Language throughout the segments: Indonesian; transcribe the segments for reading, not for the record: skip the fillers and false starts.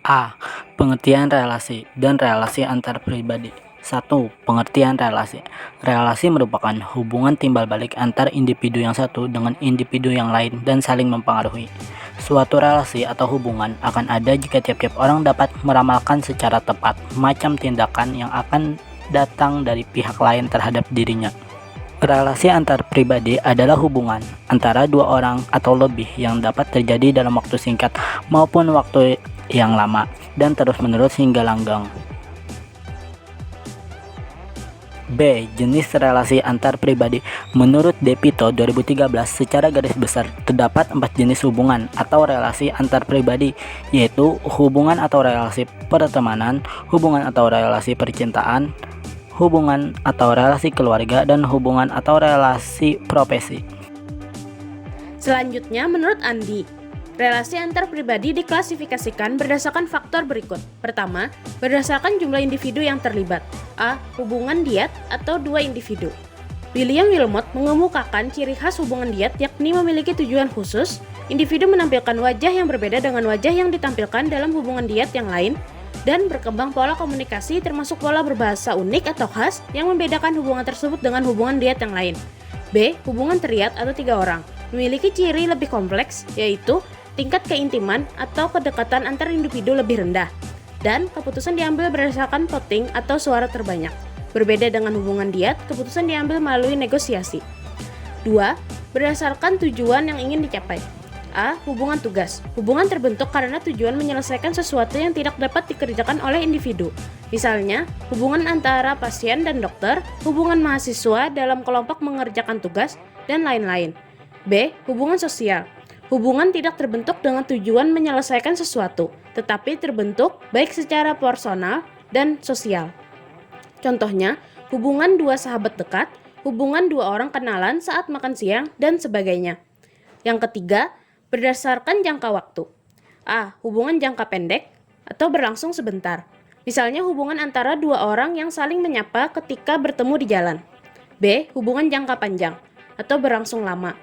A. Pengertian relasi dan relasi antar pribadi. 1. Pengertian relasi. Relasi merupakan hubungan timbal balik antar individu yang satu dengan individu yang lain dan saling mempengaruhi. Suatu relasi atau hubungan akan ada jika tiap-tiap orang dapat meramalkan secara tepat macam tindakan yang akan datang dari pihak lain terhadap dirinya. Relasi antar pribadi adalah hubungan antara dua orang atau lebih yang dapat terjadi dalam waktu singkat maupun waktu yang lama dan terus-menerus hingga langgeng. B. Jenis relasi antar pribadi. Menurut Depito 2013, secara garis besar terdapat 4 jenis hubungan atau relasi antar pribadi, yaitu hubungan atau relasi pertemanan, hubungan atau relasi percintaan, hubungan atau relasi keluarga, dan hubungan atau relasi profesi. Selanjutnya, menurut Andi, relasi antar pribadi diklasifikasikan berdasarkan faktor berikut. Pertama, berdasarkan jumlah individu yang terlibat. A. Hubungan diet atau dua individu. William Wilmot mengemukakan ciri khas hubungan diet yakni memiliki tujuan khusus, individu menampilkan wajah yang berbeda dengan wajah yang ditampilkan dalam hubungan diet yang lain, dan berkembang pola komunikasi termasuk pola berbahasa unik atau khas yang membedakan hubungan tersebut dengan hubungan diet yang lain. B. Hubungan triad atau 3 orang. Memiliki ciri lebih kompleks, yaitu tingkat keintiman atau kedekatan antar individu lebih rendah, dan keputusan diambil berdasarkan voting atau suara terbanyak. Berbeda dengan hubungan diet, keputusan diambil melalui negosiasi. 2. Berdasarkan tujuan yang ingin dicapai. A. Hubungan tugas. Hubungan terbentuk karena tujuan menyelesaikan sesuatu yang tidak dapat dikerjakan oleh individu. Misalnya, hubungan antara pasien dan dokter, hubungan mahasiswa dalam kelompok mengerjakan tugas, dan lain-lain. B. Hubungan sosial. Hubungan tidak terbentuk dengan tujuan menyelesaikan sesuatu, tetapi terbentuk baik secara personal dan sosial. Contohnya, hubungan dua sahabat dekat, hubungan dua orang kenalan saat makan siang, dan sebagainya. Yang ketiga, berdasarkan jangka waktu. A. Hubungan jangka pendek atau berlangsung sebentar. Misalnya hubungan antara dua orang yang saling menyapa ketika bertemu di jalan. B. Hubungan jangka panjang atau berlangsung lama.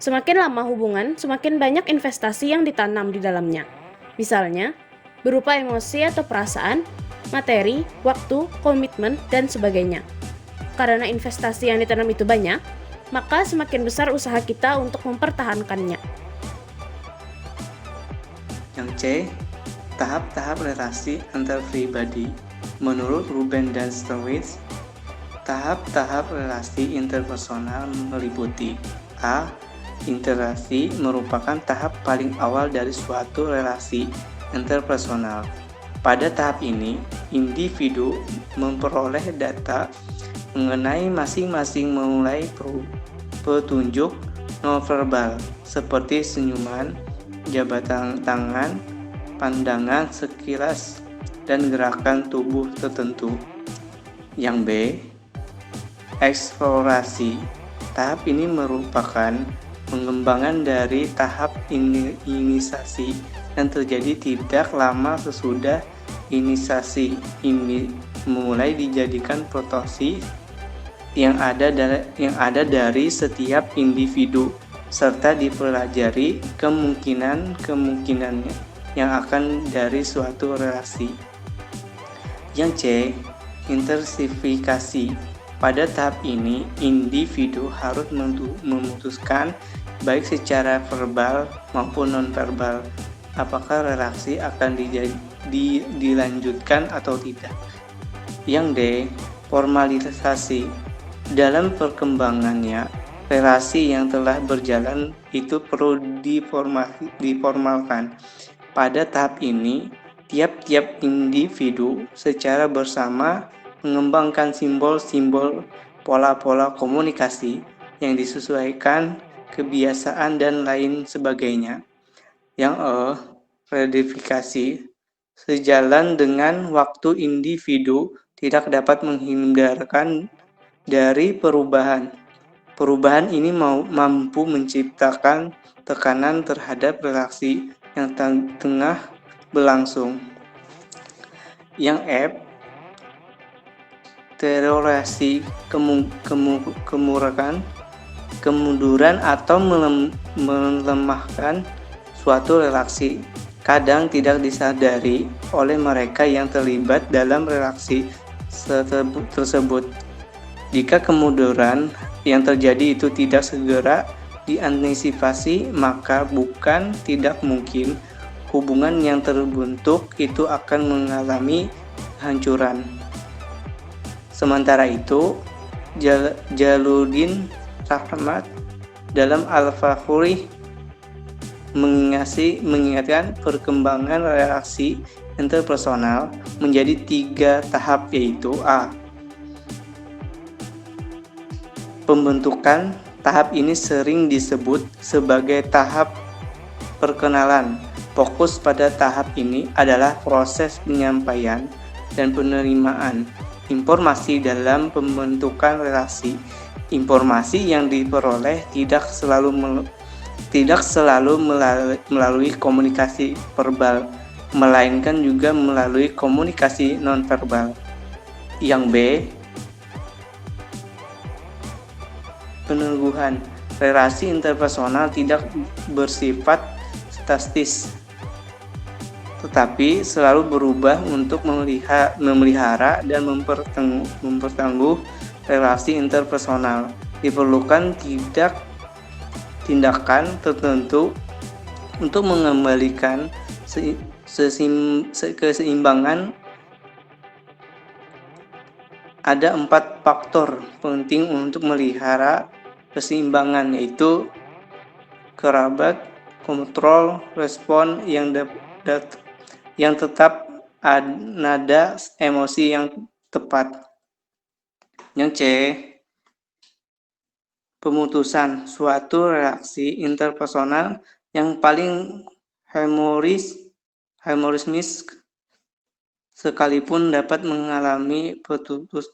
Semakin lama hubungan, semakin banyak investasi yang ditanam di dalamnya. Misalnya, berupa emosi atau perasaan, materi, waktu, komitmen, dan sebagainya. Karena investasi yang ditanam itu banyak, maka semakin besar usaha kita untuk mempertahankannya. Yang C. Tahap-tahap relasi antar pribadi. Menurut Ruben dan Stewart, tahap-tahap relasi interpersonal meliputi A. Interaksi merupakan tahap paling awal dari suatu relasi interpersonal. Pada tahap ini, individu memperoleh data mengenai masing-masing mulai petunjuk nonverbal seperti senyuman, jabatan tangan, pandangan sekilas, dan gerakan tubuh tertentu. Yang B. Eksplorasi. Tahap ini merupakan pengembangan dari tahap inisiasi yang terjadi tidak lama sesudah inisiasi ini mulai dijadikan potensi yang ada dari setiap individu serta dipelajari kemungkinan-kemungkinannya yang akan dari suatu relasi. Yang C. Intensifikasi. Pada tahap ini, individu harus memutuskan baik secara verbal maupun nonverbal apakah relasi akan dilanjutkan atau tidak. Yang D. Formalisasi. Dalam perkembangannya, relasi yang telah berjalan itu perlu diformalkan. Pada tahap ini, tiap-tiap individu secara bersama mengembangkan simbol-simbol pola-pola komunikasi yang disesuaikan kebiasaan dan lain sebagainya. Yang E. Redifikasi. Sejalan dengan waktu individu tidak dapat menghindarkan dari perubahan. Perubahan ini mampu menciptakan tekanan terhadap relasi yang tengah berlangsung. Yang F. Deteriorasi, kemunduran atau melemahkan suatu relasi kadang tidak disadari oleh mereka yang terlibat dalam relasi tersebut. Jika kemunduran yang terjadi itu tidak segera diantisipasi, maka bukan tidak mungkin hubungan yang terbentuk itu akan mengalami kehancuran. Sementara itu, Jalaluddin Rahmat dalam Al-Fakhuri mengingatkan perkembangan relasi interpersonal menjadi 3 tahap, yaitu A. Pembentukan. Tahap ini sering disebut sebagai tahap perkenalan. Fokus pada tahap ini adalah proses penyampaian dan penerimaan informasi dalam pembentukan relasi. Informasi yang diperoleh tidak selalu melalui komunikasi verbal, melainkan juga melalui komunikasi nonverbal. Yang B. Peneguhan. Relasi interpersonal tidak bersifat statis, tetapi selalu berubah untuk memelihara dan mempertangguh relasi interpersonal. Diperlukan tindakan tertentu untuk mengembalikan keseimbangan. Ada 4 faktor penting untuk melihara keseimbangan, yaitu kerabat, kontrol, respon yang tetap, nada emosi yang tepat. Yang C. Pemutusan. Suatu reaksi interpersonal yang paling humorismis sekalipun dapat mengalami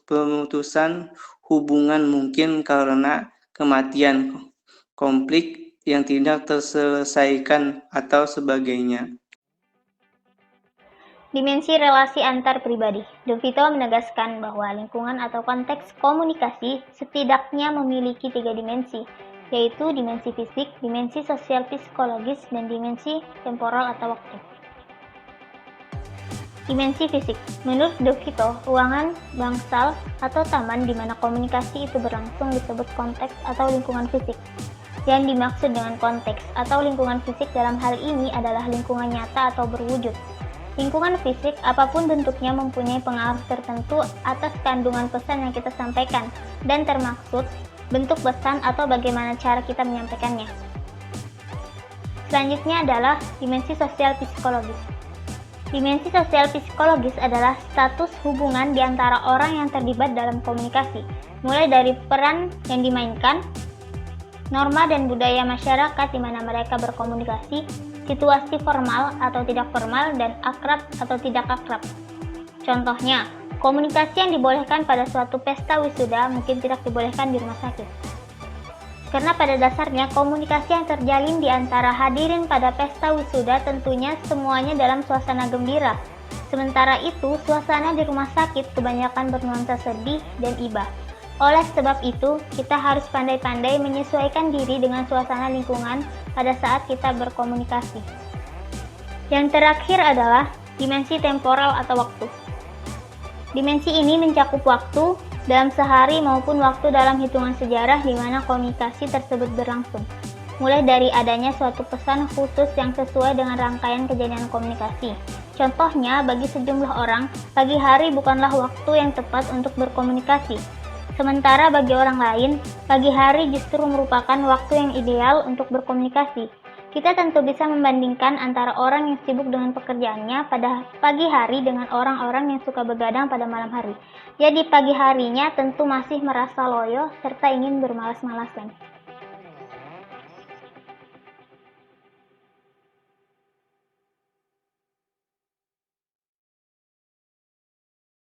pemutusan hubungan, mungkin karena kematian, konflik yang tidak terselesaikan, atau sebagainya. Dimensi relasi antar pribadi. De Vito menegaskan bahwa lingkungan atau konteks komunikasi setidaknya memiliki 3 dimensi, yaitu dimensi fisik, dimensi sosial psikologis, dan dimensi temporal atau waktu. Dimensi fisik. Menurut De Vito, ruangan, bangsal, atau taman di mana komunikasi itu berlangsung disebut konteks atau lingkungan fisik. Yang dimaksud dengan konteks atau lingkungan fisik dalam hal ini adalah lingkungan nyata atau berwujud. Lingkungan fisik, apapun bentuknya, mempunyai pengaruh tertentu atas kandungan pesan yang kita sampaikan, dan termaksud bentuk pesan atau bagaimana cara kita menyampaikannya. Selanjutnya adalah dimensi sosial psikologis. Dimensi sosial psikologis adalah status hubungan di antara orang yang terlibat dalam komunikasi, mulai dari peran yang dimainkan, norma dan budaya masyarakat di mana mereka berkomunikasi, situasi formal atau tidak formal, dan akrab atau tidak akrab. Contohnya, komunikasi yang dibolehkan pada suatu pesta wisuda mungkin tidak dibolehkan di rumah sakit. Karena pada dasarnya komunikasi yang terjalin di antara hadirin pada pesta wisuda tentunya semuanya dalam suasana gembira. Sementara itu, suasana di rumah sakit kebanyakan bernuansa sedih dan iba. Oleh sebab itu, kita harus pandai-pandai menyesuaikan diri dengan suasana lingkungan pada saat kita berkomunikasi. Yang terakhir adalah dimensi temporal atau waktu. Dimensi ini mencakup waktu dalam sehari maupun waktu dalam hitungan sejarah di mana komunikasi tersebut berlangsung. Mulai dari adanya suatu pesan khusus yang sesuai dengan rangkaian kejadian komunikasi. Contohnya, bagi sejumlah orang, pagi hari bukanlah waktu yang tepat untuk berkomunikasi. Sementara bagi orang lain, pagi hari justru merupakan waktu yang ideal untuk berkomunikasi. Kita tentu bisa membandingkan antara orang yang sibuk dengan pekerjaannya pada pagi hari dengan orang-orang yang suka begadang pada malam hari. Jadi pagi harinya tentu masih merasa loyo serta ingin bermalas-malasan.